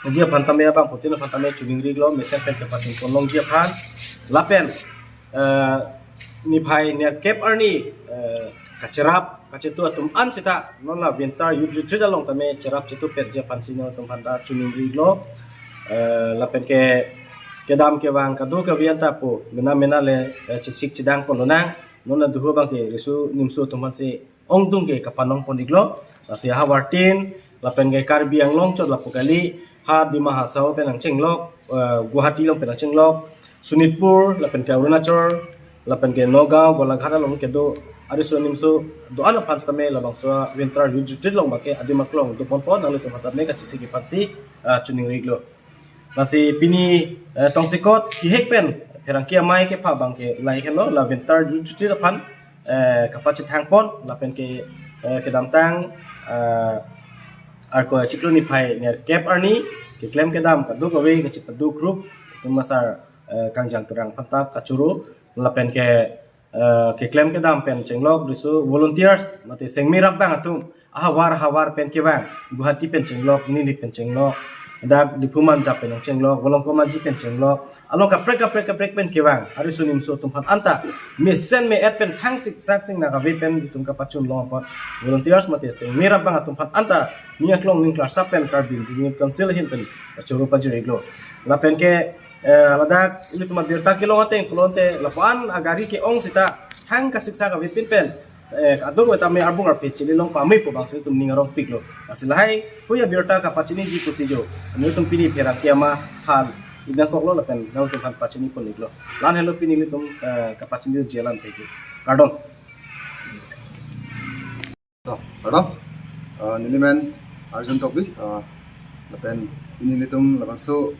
Jia pan tame abang putin pan tame chuning riglo mesen pen kepatin kolong jia pan lapen ni pai ner kep arni kacerap kacetu atum an sita non la vintar yudri dalong tame cerap cetu per jia pan sino tum panda chuning riglo lapen ke dam ke wang kadu ke vianta po mena le cicik cidang pon lonang nona duho bang ke risu nimsu tum pan si ong tung ke kapanong pon iglo lasi hawartin lapen ke karbi ang long chot lapukali ha di mahasau penang chenglok Guwahati long penang chenglok Sunitpur lapen ke Arunachal lapen ke Nagaon Golaghat long ke do arisu nimsu do ana pan same labang so winter yujit long bake adimaklong do pon nang lutu hatat ne ka cisi ki pansi chuning riglo nasi pini tongsikot ki hekpen perang kia mai ke pa bang ke lai hello la winter yujit pan kapacit hangpon lapen ke damtang arko ciklu ni pai ner cap arni ke klaim ke dam kadu gawe ke cipadu group itu masar kangjang terang pantak kacuru lapen ke klaim ke dam pen cenglok risu volunteers mate sengmi rabang atum hawar pen ke wang Guwahati pen cenglok ni pen cenglok dak di puman jap pen cenglok volong komaji pen cenglok along ka prek pen ke wang arisu nimso tumpan anta mesen me et pen thang sik sak sing na gawe pen tum ka pachun long pot volunteers mate sengmi rabang atum pan anta niya klong ning class pen carbin di council hin pen churu pajiriglo la pen ke ladak ini tuma birta kilong ateng kulonte lapan agari ke ong sita hang ka siksa ka vipin pen adong weta me arbung arpe chililong pamay po bang tum ningarong piglo asilahai huya birta ka pachini ji kusijo ani tum pini perang kiama hal idan koklo la pen nau tum han pachini pon iglo lan hello pini tum ka pachini jalan teki kardon Pardon, niliman Arjun Tokbi, lapen ini litum lapangso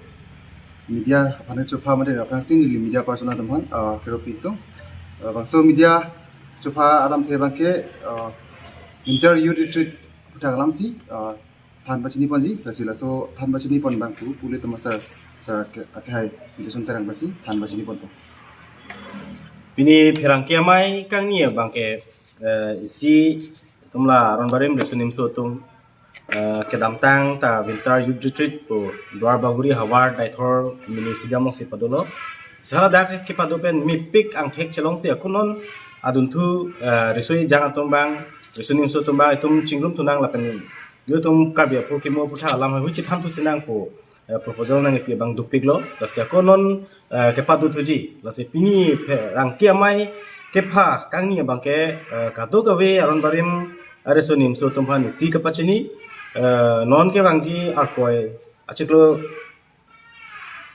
media apa nih coba mana lapang sing nili media personal teman, kero itu, lapangso media coba alam tebang ke interview retreat putar alam si, tan baca ni pon ji, kasih laso tan baca ni pon bangku, kulit temasar sa kakai itu sunterang basi tan baca ni pon tu. Pini perang kiamai kang ni bang ke isi tumla ron barim besunim so tum kedamtang ta winter youth retreat po dwar baguri hawar daithor ministry gamong si padolo sala dak ke padopen mi pik ang thek chelong si akunon adun thu risoi jang atom bang besunim so tum ba itum chingrum tunang lapen yo tum kabia po kimo putha alam hu chitham tu sinang po proposal nang pi bang dupiglo lasya konon ke padu thuji lase pini rang kiamai kepa kangni bang ke kado gawe aron barim aresonim so tumhan si kapachini non ke bangji arkoi achiklo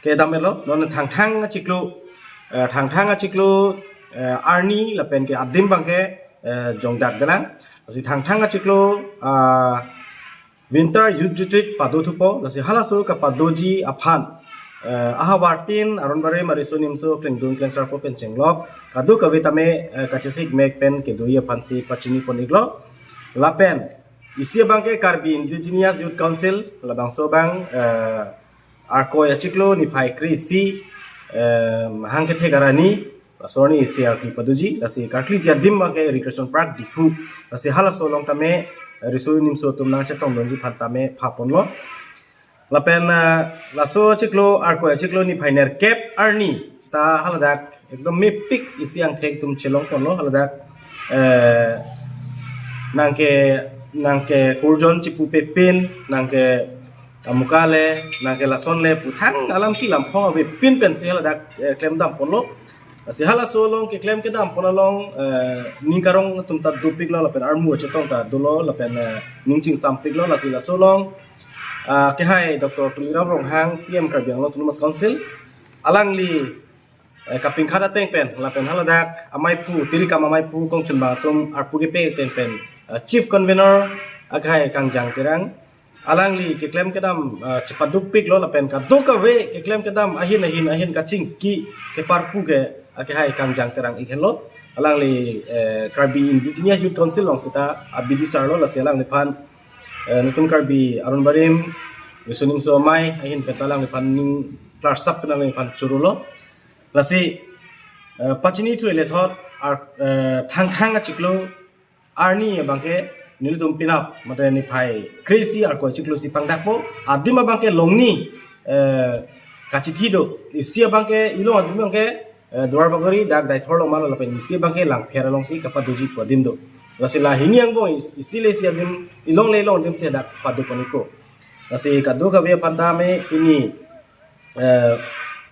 ke damelo non thang achiklo arni lapen ke adim bang ke jongdak dalang asi thang achiklo winter youth retreat padu thupo lasi halaso ka padoji aphan ahawartin aron bare marisonim so klengdung klensar po pen chenglok kadu kawita me kachesik mek pen ke duya phansi pachini poniglo lapen isi bangke karbi indigenous youth council labang so bang arko ya ciklo ni pai krisi hangke thegarani sorni CRP paduji lasi karkli jadim bangke recreation park dipu lasi halaso long tame risonim so tumna chetong donji phantame phaponlo lapen laso ciklo arko ya ciklo ni phainer cap arni sta haladak ekdom me pik isi ang thek tum chelong ponlo haladak nangke kurjon cipu pepin nangke amukale nangke lasonle puthang alam ki lampong ave pin pen si haladak klem dam ponlo si hala solong ke klem ke dam ponalong ningkarong tum ta dupik lo lapen armu chetong ta dolo lapen ningching sampik lo lasi la solong ke hai Dr. Tuliram Ronghang CM Karbiang Autonomous Council alangli kaping khada teng pen lapen haladak amai phu tirikam amai phu kong chunba tum arpu ke pe teng pen chief convener agai kangjang terang alangli ke claim kedam cepat dupik lo lapen ka doka we ke claim kedam ahin kacing ki ke parpu ke agai kangjang terang ikelo alangli Karbi Indigenous Youth Council long sita abidi sarlo la selang lepan nutun Karbi aron barim besunim so mai ahin petalang lepan ning klarsap penalang lepan churulo lasi pachini tu elethot ar thang achiklo arni bangke nilitum pinap mate ni phai crazy ar ko chiklusi pangdak po adima bangke longni kachithi do isia bangke ilong adim bangke dwar bagori dak dai thorlo malo lapen isia bangke lang phera long si kapa duji ko dim do rasila hiniang bo isile si adim ilong le long dim se dak padu paniko rasi kadu ka be pandame ini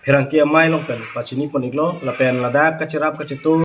perangkia mai long pen pachini poniglo lapen ladak kacirap kacetu